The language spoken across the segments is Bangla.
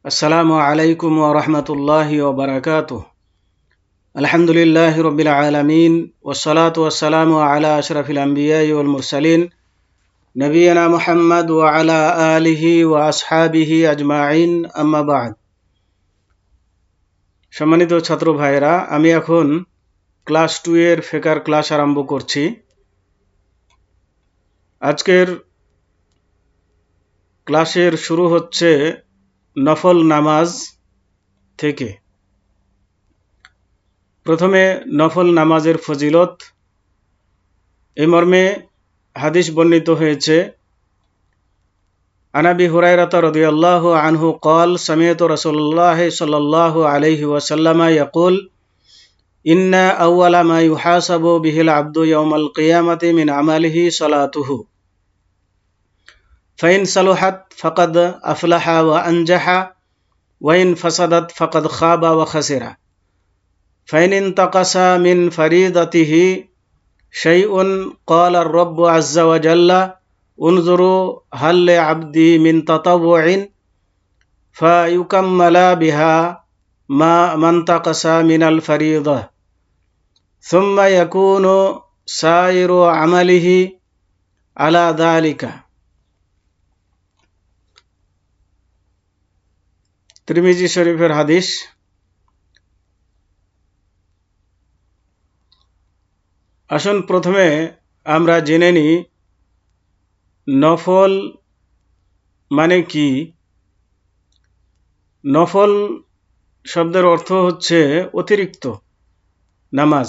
আসসালামু আলাইকুম ওয়া রাহমাতুল্লাহি ওয়া বারাকাতুহু। আলহামদুলিল্লাহি রাব্বিল আলামিন ওয়াসসালাতু ওয়াসসালামু আলা আশরাফিল আমবিয়াই ওয়াল মুরসালিন নবিয়িনা মুহাম্মদ ওয়া আলা আলিহি ওয়া আসহাবিহি আজমাইন, আম্মা বা'দ। সম্মানিত ছাত্র ভাইরা, আমি এখন ক্লাস 2 এর ফিকহের ক্লাস আরম্ভ করছি। আজকের ক্লাসের শুরু হচ্ছে নফল নামাজ থেকে। প্রথমে নফল নামাজের ফজিলত এই মর্মে হাদিস বর্ণিত হয়েছে। আন আবি হুরায়রা রাদিয়াল্লাহু আনহু قال سمعت رسول الله صلى الله عليه وسلم يقول إن أول ما يحاسب به العبد يوم القيامة من عمله صلاته فإن صلحت فقد أفلح وأنجح وإن فسدت فقد خاب وخسر فإن انتقص من فريضته شيء قال الرب عز وجل انظروا هل لعبدي من تطوع فيكمل بها ما انتقص من الفريضة ثم يكون سائر عمله على ذلك। তিরমিজি শরীফের হাদিস। আসুন প্রথমে আমরা জেনে নিই নফল মানে কি। নফল শব্দের অর্থ হচ্ছে অতিরিক্ত নামাজ।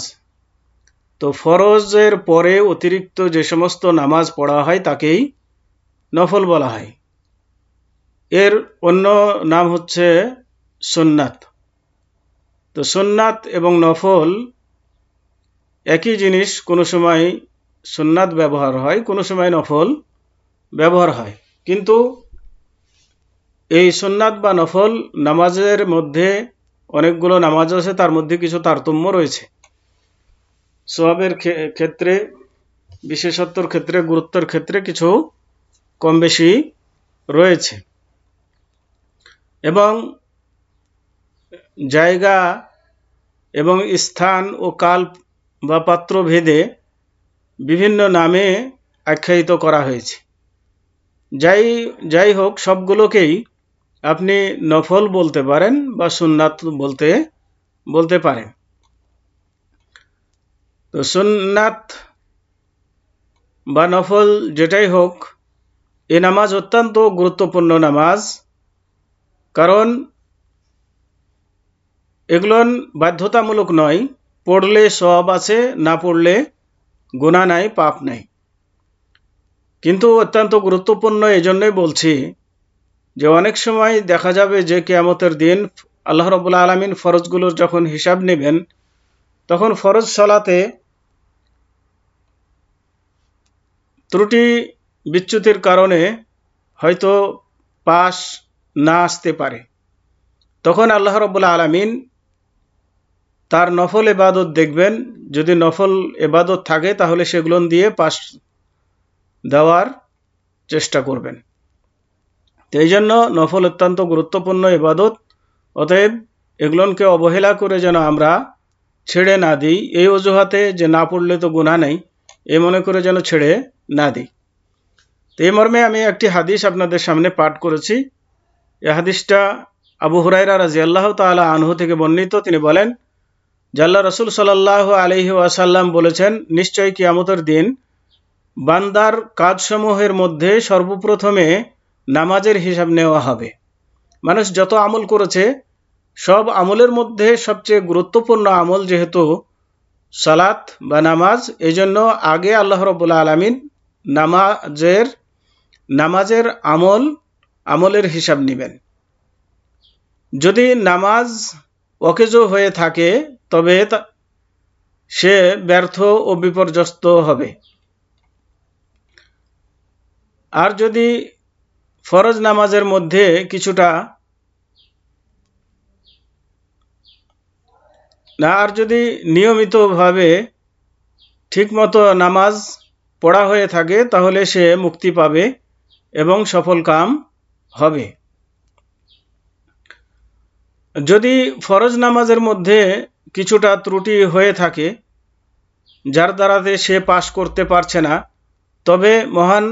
তো ফরজের পরে অতিরিক্ত যে সমস্ত নামাজ পড়া হয় তাকেই নফল বলা হয়। এর অন্য নাম হচ্ছে সুন্নাত। তো সুন্নাত এবং নফল একই জিনিস। কোনো সময় সুন্নাত ব্যবহার হয়, কোনো সময় নফল ব্যবহার হয়। কিন্তু এই সুন্নাত বা নফল নামাজের মধ্যে অনেকগুলো নামাজ আছে, তার মধ্যে কিছু তারতম্য রয়েছে। সওয়াবের ক্ষেত্রে, বিশেষত্বর ক্ষেত্রে, গুরুত্বের ক্ষেত্রে কিছু কম বেশি রয়েছে। এবং জায়গা এবং স্থান ও কাল বা পাত্র ভেদে বিভিন্ন নামে আখ্যায়িত করা হয়েছে। যাই হোক, সবগুলোকেই আপনি নফল বলতে পারেন বা সুন্নাত বলতে পারেন। তো সুন্নাত বা নফল যেটাই হোক, এ নামাজ অত্যন্ত গুরুত্বপূর্ণ নামাজ। কারণ এগুলো বাধ্যতামূলক নয়। পড়লে সওয়াব আছে, না পড়লে গুনাহ নাই, পাপ নাই। কিন্তু অত্যন্ত গুরুত্বপূর্ণ এজন্যই বলছি যে অনেক সময় দেখা যাবে যে কিয়ামতের দিন আল্লাহ রাব্বুল আলামিন ফরজগুলোর যখন হিসাব নেবেন, তখন ফরজ সালাতে ত্রুটি বিচ্যুতির কারণে হয়তো পাশ না আসতে পারে। তখন আল্লাহ রাব্বুল আলামিন তার নফল ইবাদত দেখবেন। যদি নফল ইবাদত থাকে তাহলে সেগুলো দিয়ে পাশ দেওয়ার চেষ্টা করবেন। তো এই জন্য নফল অত্যন্ত গুরুত্বপূর্ণ ইবাদত। অতএব এগুলোকে অবহেলা করে যেন আমরা ছেড়ে না দিই। এই অজুহাতে যে না পড়লে তো গুনাহ নেই, এ মনে করে যেন ছেড়ে না দিই। তো এই মর্মে আমি একটি হাদিস আপনাদের সামনে পাঠ করেছি। এই হাদিসটা আবু হুরায়রা রাদিয়াল্লাহু তাআলা আনহু থেকে বর্ণিত। তিনি বলেন যে আল্লাহ রাসূল সাল্লাল্লাহু আলাইহি ওয়াসাল্লাম বলেছেন, নিশ্চয়ই কিয়ামতের দিন বান্দার কাজসমূহের মধ্যে সর্বপ্রথমে নামাজের হিসাব নেওয়া হবে। মানুষ যত আমল করেছে সব আমলের মধ্যে সবচেয়ে গুরুত্বপূর্ণ আমল যেহেতু সালাত বা নামাজ, এজন্য আগে আল্লাহ রাব্বুল আলামিন নামাজের আমলের হিসাব নেবেন। যদি নামাজ অকেজো হয়ে থাকে তবে সে ব্যর্থ ও বিপর্যস্ত হবে। আর যদি ফরজ নামাজের মধ্যে কিছুটা না, আর যদি নিয়মিতভাবে ঠিকমতো নামাজ পড়া হয়ে থাকে তাহলে সে মুক্তি পাবে এবং সফল কাম হবে। যদি ফরজ নামাজের মধ্যে কিছুটা ত্রুটি হয়ে থাকে যার দ্বারাতে সে পাশ করতে পারছে না, তবে মহান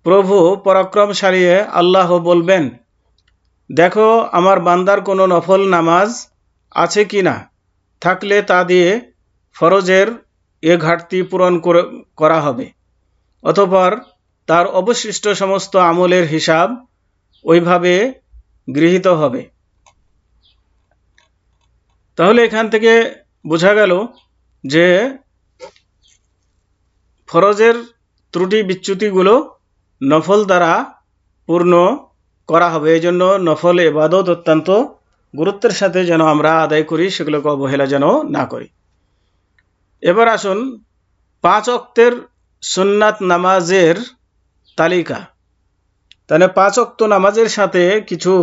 প্রভু পরাক্রমশালী আল্লাহ বলবেন, দেখো আমার বান্দার কোনো নফল নামাজ আছে কি না, থাকলে তা দিয়ে ফরজের এ ঘাটতি পূরণ করা হবে। অতঃপর তার অবশিষ্ট সমস্ত আমলের হিসাব ওইভাবে গৃহীত হবে। তাহলে এখান থেকে বোঝা গেল যে ফরজের ত্রুটি বিচ্যুতিগুলো নফল দ্বারা পূর্ণ করা হবে। এই জন্য নফল ইবাদত অত্যন্ত গুরুত্বের সাথে যেন আমরা আদায় করি, সেগুলোকে অবহেলা যেন না করি। এবার আসুন 5 ওয়াক্তের সুন্নাত নামাজের তালিকা। তাহলে 5 ওয়াক্ত নামাজের সাথে কিছু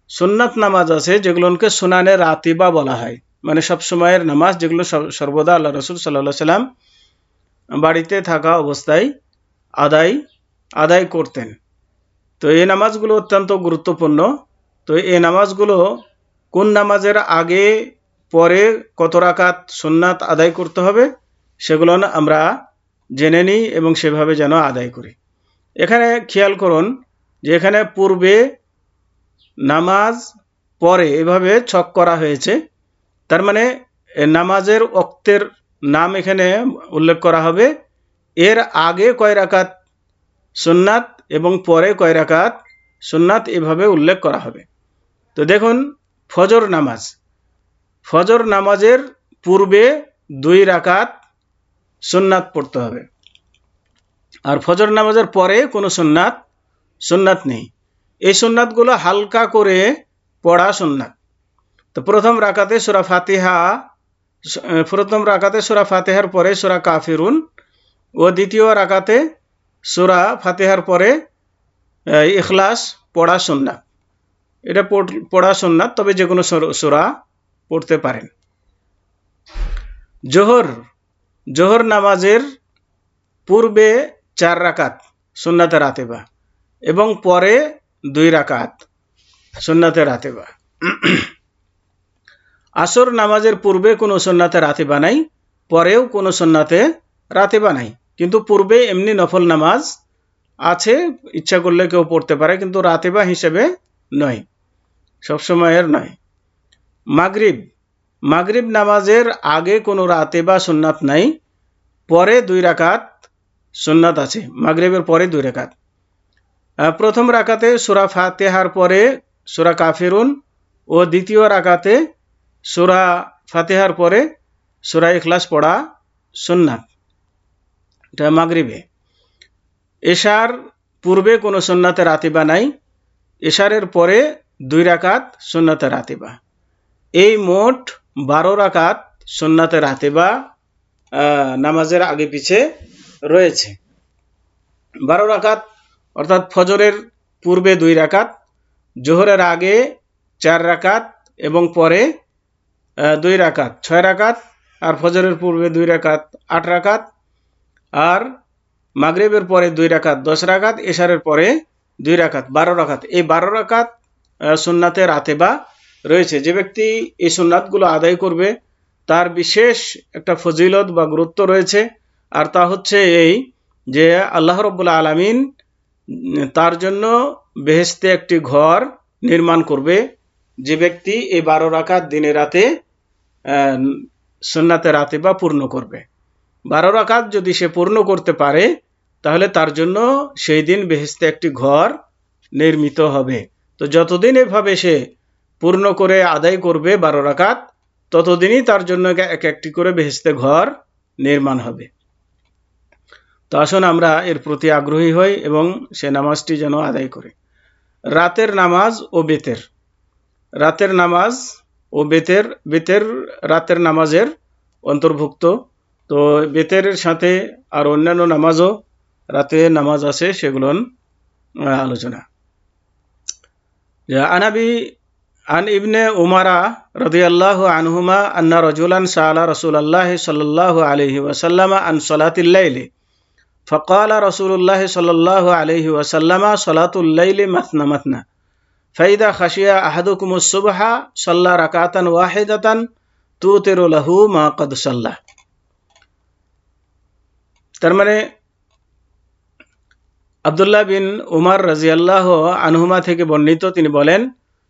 সুন্নাত নামাজ আছে যেগুলোকে সুনানে রাতিবা বলা হয়, মানে সব সময়ের নামাজ, যেগুলো সর্বদা আল্লাহ রাসূল সাল্লাল্লাহু আলাইহি সাল্লাম বাড়িতে থাকা অবস্থায় আদায় করতেন। তো এই নামাজগুলো অত্যন্ত গুরুত্বপূর্ণ। তো এই নামাজগুলো কোন নামাজের আগে পরে কত রাকাত সুন্নাত আদায় করতে হবে সেগুলো আমরা জেনে নিই এবং সেভাবে যেন আদায় করি। এখানে খেয়াল করুন যে এখানে পূর্বে, নামাজ, পরে এভাবে ছক করা হয়েছে। তার মানে নামাজের ওয়াক্তের নাম এখানে উল্লেখ করা হবে, এর আগে কয় রাকাত সুন্নাত এবং পরে কয় রাকাত সুন্নাত এভাবে উল্লেখ করা হবে। তো দেখুন, ফজর নামাজের পূর্বে 2 রাকাত সুন্নাত পড়তে হবে, আর ফজর নামাজের পরে কোনো সুন্নাত নেই। এই সুন্নাতগুলো হালকা করে পড়া সুন্নাত। তো প্রথম রাকাতে সূরা ফাতিহার পরে সূরা কাফিরুন ও দ্বিতীয় রাকাতে সূরা ফাতিহার পরে ইখলাস পড়া সুন্নাত। এটা পড়া সুন্নাত, তবে যে কোনো সূরা পড়তে পারেন। জোহর নামাজের পূর্বে 4 রাকাত সুন্নাতে রাতেবা এবং পরে 2 রাকাত সুন্নাতে রাতেবা। আসর নামাজের পূর্বে কোনো সুন্নাতে রাতেবা নাই, পরেও কোনো সুন্নাতে রাতেবা নাই, কিন্তু পূর্বে এমনি নফল নামাজ আছে, ইচ্ছা করলে কেউ পড়তে পারে, কিন্তু রাতেবা হিসেবে নয়, সবসময়ের নয়। মাগরিব নামাজের আগে কোনো রাতেবা সুন্নাত নাই, পরে 2 রাকাত সুন্নাত আছে। মাগরিবের পরে 2 রাকাত। প্রথম রাকাতে সূরা ফাতিহার পরে সূরা কাফিরুন ও দ্বিতীয় রাকাতে সূরা ফাতিহার পরে সূরা ইখলাস পড়া সুন্নাত, এটা মাগরিবে। এশার পূর্বে কোনো সুন্নাতে রাতিবা নাই, এশারের পরে 2 রাকাত সুন্নাতে রাতিবা। এই মোট 12 রাকাত সুন্নাতে রাতিবা নামাজের আগে পিছে রয়েছে। 12 রাকাত অর্থাৎ ফজরের পূর্বে 2 রাকাত, জোহরের আগে 4 রাকাত এবং পরে 2 রাকাত 6 রাকাত, আর ফজরের পূর্বে 2 রাকাত 8 রাকাত, আর মাগরিবের পরে 2 রাকাত 10 রাকাত, এশারের পরে 2 রাকাত 12 রাকাত। এই 12 রাকাত সুন্নাতে রাতেবা রয়েছে। যে ব্যক্তি এই সুন্নাতগুলো আদায় করবে তার বিশেষ একটা ফজিলত বা গুরুত্ব রয়েছে, আর তা হচ্ছে এই যে আল্লাহ রাব্বুল আলামিন তার জন্য বেহেশতে একটি ঘর নির্মাণ করবে। যে ব্যক্তি এই 12 রাকাত দিনে রাতে সুন্নাতে রাতেবা পূর্ণ করবে, 12 রাকাত যদি সে পূর্ণ করতে পারে তাহলে তার জন্য সেই দিন বেহেশতে একটি ঘর নির্মিত হবে। তো যতদিন এভাবে সে পূর্ণ করে আদায় করবে 12 রাকাত, ততদিনই তার জন্য এক একটি করে বেহেশতে ঘর নির্মাণ হবে। তো আসুন আমরা এর প্রতি আগ্রহী হই এবং সে নামাজটি যেন আদায় করি। রাতের নামাজ ও বেতের। রাতের নামাজ ও বেতের রাতের নামাজের অন্তর্ভুক্ত। তো বেতের সাথে আর অন্যান্য নামাজও রাতে নামাজ আছে, সেগুলো আলোচনা। আন ইবনে উমারা রাদিয়াল্লাহু আনহুমা আন্না রাজুলান সাআলা রাসূলুল্লাহ সাল্লাল্লাহু আলাইহি ওয়াসাল্লাম আন সালাতিল লাইলি فقال رسول الله صلى الله عليه وسلم صلاة الليل مثنى مثنى ফাইদা খাশিয়া আহাদুকুমুস সুবহা সাল্লা রাকাতান ওয়াহিদাতান তুতিরু লাহু মা ক্বাদ সাল্লাহ। তার মানে আব্দুল্লাহ বিন উমর রাদিয়াল্লাহু আনহুমা থেকে বর্ণিত, তিনি বলেন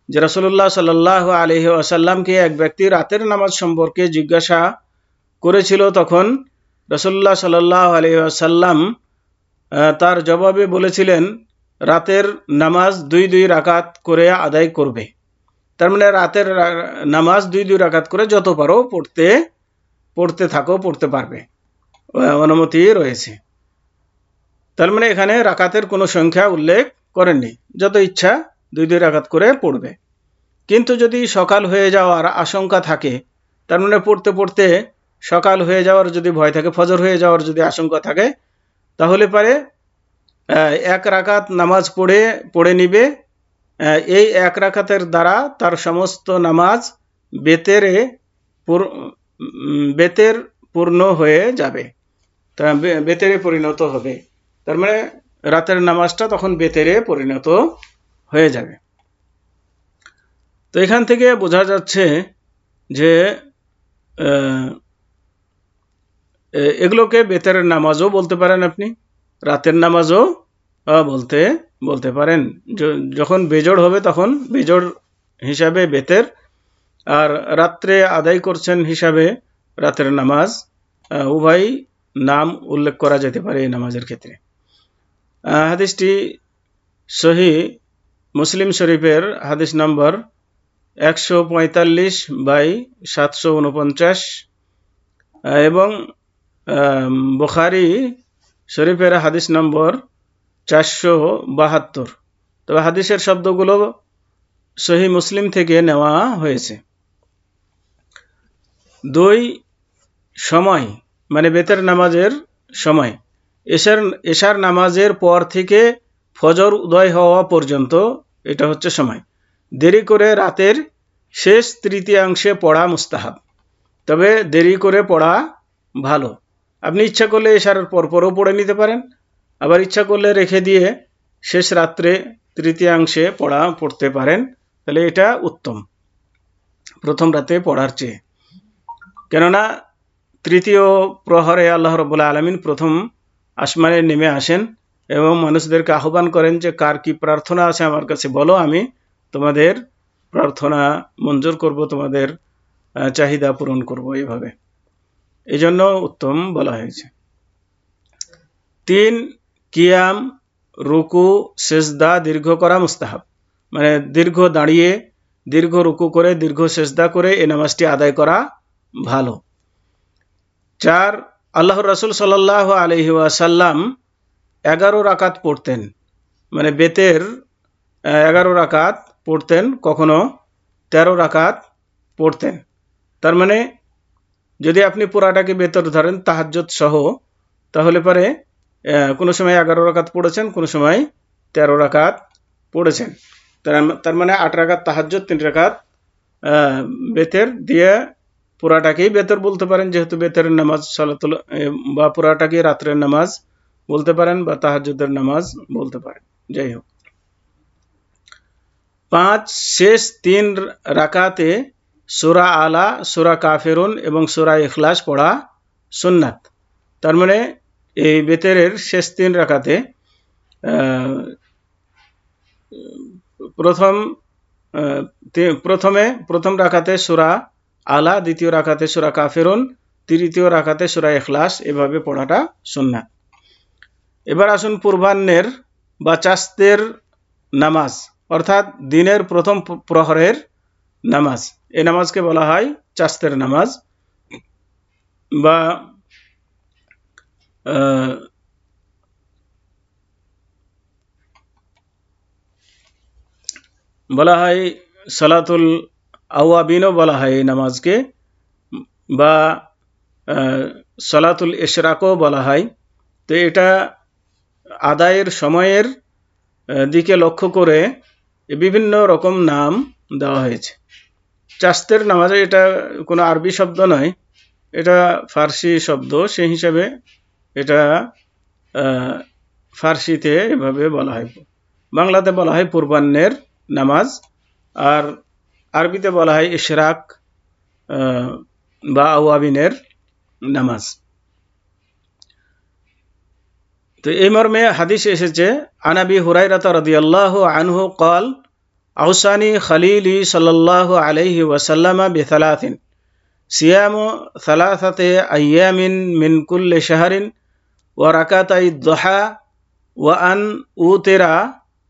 যে রাসূলুল্লাহ সাল্লাল্লাহু আলাইহি ওয়াসাল্লামকে এক ব্যক্তি রাতের নামাজ সম্পর্কে জিজ্ঞাসা করেছিল। তখন রাসূলুল্লাহ সাল্লাল্লাহু আলাইহি ওয়াসাল্লাম তার জবাবে বলেছিলেন, রাতের নামাজ 2 রাকাত করে আদায় করবে। তার মানে রাতের নামাজ 2 রাকাত করে যত পারো পড়তে থাকো, পড়তে পারবে, অনুমতি রয়েছে। তার মানে এখানে রাকাতের কোনো সংখ্যা উল্লেখ করেননি, যত ইচ্ছা 2 রাকাত করে পড়বে। কিন্তু যদি সকাল হয়ে যাওয়ার আশঙ্কা থাকে, তার মানে পড়তে পড়তে সকাল হয়ে যাওয়ার যদি ভয় থাকে, ফজর হয়ে যাওয়ার যদি আশঙ্কা থাকে, তাহলে পারে 1 রাকাত নামাজ পড়ে নিবে। এই 1 রাকাতের দ্বারা তার সমস্ত নামাজ বেতের পূর্ণ হয়ে যাবে, বেতেরে পরিণত হবে। তার মানে রাতের নামাজটা তখন বেতেরে পরিণত হয়ে যাবে। তো এখান থেকে বোঝা যাচ্ছে যে এগুলোকে বেতের নামাজও বলতে পারেন, আপনি রাতের নামাজও বলতে পারেন। যখন বেজোড় হবে তখন বেজোড় হিসাবে বেতের, আর রাত্রে আদায় করছেন হিসাবে রাতের নামাজ, উভয় নাম উল্লেখ করা যেতে পারে এই নামাজের ক্ষেত্রে। হাদিসটি সহিহ মুসলিম শরীফের হাদিস নম্বর 145/749 এবং বুখারী শরীফের হাদিস নম্বর 472। তবে হাদিসের শব্দগুলো সহিহ মুসলিম থেকে নেওয়া হয়েছে। 2 সময় মানে বেতের নামাজের সময়, এশার নামাজের পর থেকে ফজর উদয় হওয়া পর্যন্ত, এটা হচ্ছে সময়। দেরি করে রাতের শেষ তৃতীয়াংশে পড়া মুস্তাহাব, তবে দেরি করে পড়া ভালো। আপনি ইচ্ছা করলে এশার পরপরও পড়ে নিতে পারেন, আবার ইচ্ছা করলে রেখে দিয়ে শেষ রাত্রে তৃতীয়াংশে পড়তে পারেন, তাহলে এটা উত্তম প্রথম রাতে পড়ার চেয়ে। কেননা তৃতীয় প্রহরে আল্লাহ রাব্বুল আলামিন প্রথম আসমানে নেমে আসেন এবং মানুষদেরকে আহ্বান করেন যে কার কি প্রার্থনা আছে আমার কাছে বলো, আমি তোমাদের প্রার্থনা মঞ্জুর করব, তোমাদের চাহিদা পূরণ করব। এইভাবে এই জন্য উত্তম বলা হয়েছে। 3 কিয়াম, রুকু, সেজদা দীর্ঘ করা মুস্তাহাব, মানে দীর্ঘ দাঁড়িয়ে, দীর্ঘ রুকু করে, দীর্ঘ সেজদা করে এই নামাজটি আদায় করা ভালো। 4 আল্লাহর রাসূল সাল্লাল্লাহু আলাইহি ওয়াসাল্লাম 11 রাকাত পড়তেন, মানে বেতের 11 রাকাত পড়তেন, কখনো 13 রাকাত পড়তেন। তার মানে যদি আপনি পুরাটাকে বেতর ধরেন তাহাজ্জুদ সহ, তাহলে পরে কোনো সময় 11 রাকাত পড়েছেন, কোনো সময় 13 রাকাত পড়েছেন। তার মানে 8 রাকাত তাহাজ্জুদ, 3 রাকাত বেতের দিয়ে পুরাটাকেই বেতর বলতে পারেন, যেহেতু বেতের নামাজ সালাতুল বা পুরাটাকে রাত্রের নামাজ বলতে পারেন বা তাহাজ্জুদের নামাজ বলতে পারেন। যাই হোক, 5 শেষ 3 রাকাতে সূরা আলা, সূরা কাফিরুন এবং সূরা ইখলাস পড়া সুন্নাত। তার মানে এই বেতেরের শেষ 3 রাকাতে প্রথম রাকাতে সূরা আলা, দ্বিতীয় রাকাতে সূরা কাফিরুন, তৃতীয় রাকাতে সূরা ইখলাস, এভাবে পড়াটা সুন্নাত। এবার আসুন পূর্বাহ্নের বা চাস্তের নামাজ, অর্থাৎ দিনের প্রথম প্রহরের নামাজ। এই নামাজকে বলা হয় চাস্তের নামাজ বা বলা হয় সালাতুল আওয়াবিনও বলা হয় এই নামাজকে, বা সালাতুল ইশরাকও বলা হয়। তো এটা আদায়ের সময়ের দিকে লক্ষ্য করে বিভিন্ন রকম নাম দেওয়া হয়েছে। চাস্তের নামাজে এটা কোনো আরবি শব্দ নয়, এটা ফার্সি শব্দ, সেই হিসাবে এটা ফার্সিতে এভাবে বলা হয়। বাংলাতে বলা হয় পূর্বাহ্নের নামাজ, আর আরবিতে বলা হয় ইশরাক বা আওয়াবিনের নামাজ। তো এই মর্মে হাদিস এসেছে, আনাবি হুরায়রা রাদিয়াল্লাহু আনহু قال আউসানি খলিলি সাল্লাল্লাহু আলাইহি ওয়াসাল্লাম বিসালাসিন সিয়ামু সালাসাতে আইয়ামিন মিন কুল্লি শাহরিন ওয়া রাকাতাই দুহা ওয়া আন উতিরা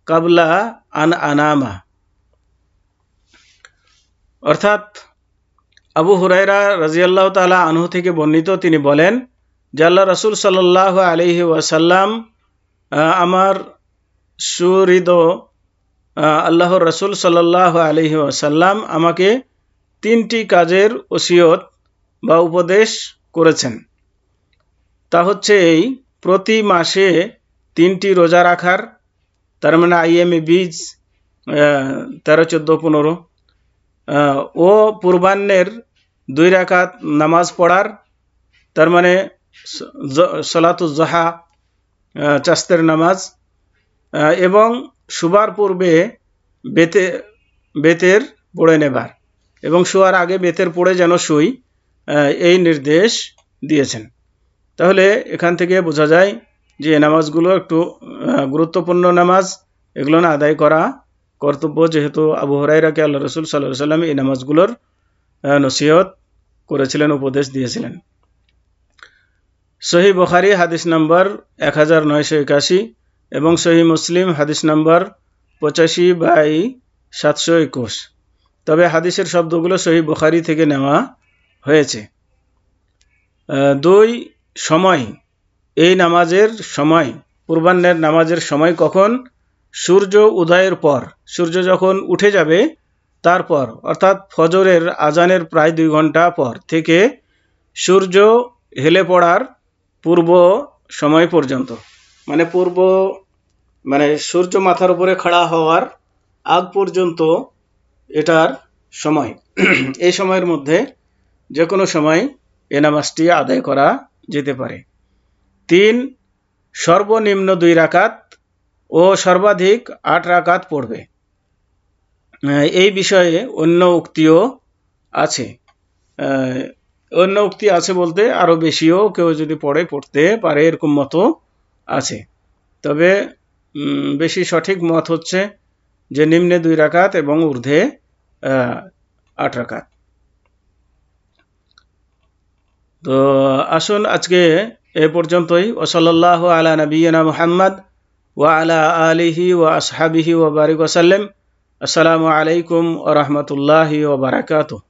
কাবলা আন আনামা। অর্থাৎ আবু হুরায়রা রাদিয়াল্লাহু তাআলা আনহু থেকে বর্ণিত, তিনি বলেন যে আল্লাহ রাসূল সাল্লাল্লাহু আলাইহি ওয়াসাল্লাম আমার সুহৃদ আল্লাহর রাসূল সাল্লাল্লাহু আলাইহি ওয়াসাল্লাম আমাকে 3টি কাজের ওসিয়ত বা উপদেশ করেছেন। তা হচ্ছে এই, প্রতি মাসে 3টি রোজা রাখার, তার মানে আইএমএ বীজ 13, 14, 15, ও পূর্বাহ্নের 2 রাকাত নামাজ পড়ার, তার মানে সালাতুজ জোহা চাস্তের নামাজ, এবং শুবার পূর্বে বেতের পড়ে নেবার এবং শোয়ার আগে বেতের পড়ে যেন শুই, এই নির্দেশ দিয়েছেন। তাহলে এখান থেকে বোঝা যায় যে এই নামাজগুলো একটু গুরুত্বপূর্ণ নামাজ, এগুলো না আদায় করা কর্তব্য, যেহেতু আবু হুরায়রাকে আল্লাহ রাসূল সাল্লাল্লাহু আলাইহি ওয়াসাল্লাম এই নামাজগুলোর নসিহত করেছিলেন, উপদেশ দিয়েছিলেন। সহিহ বুখারী হাদিস নাম্বার 1981 এবং সহিহ মুসলিম হাদিস নাম্বার 85/721। তবে হাদিসের শব্দগুলো সহিহ বুখারী থেকে নেওয়া হয়েছে। 2 সময়, এই নামাজের সময়, পূর্বাহ্নের নামাজের সময় কখন? সূর্য উদয়ের পর, সূর্য যখন উঠে যাবে তারপর, অর্থাৎ ফজরের আজানের প্রায় 2 ঘন্টা পর থেকে সূর্য হেলে পড়ার পূর্ব সময় পর্যন্ত, মানে সূর্য মাথার উপরে খাড়া হওয়ার আগ পর্যন্ত এটার সময়। এই সময়ের মধ্যে যে কোনো সময় এ নামাজটি আদায় করা যেতে পারে। 3, সর্বনিম্ন 2 রাকাত ও সর্বাধিক 8 রাকাত পড়বে। এই বিষয়ে অন্য উক্তিও আছে, অন্য উক্তি আছে বলতে আরো বেশিও কেউ যদি পড়তে পারে এরকম মত আছে। তবে বেশি সঠিক মত হচ্ছে যে নিম্নে 2 রাকাত এবং ঊর্ধ্বে 8 রাকাত। তো আসুন আজকে এ পর্যন্তই। ওয়াসাল্লাল্লাহু আলা নবিয়িনা মুহাম্মদ ওয়া আলা আলিহি ওয়া আসহাবিহি ওয়া বারিক ওয়া সাল্লাম। আসসালামু আলাইকুম ওয়া রাহমাতুল্লাহি ওয়া বারাকাতুহু।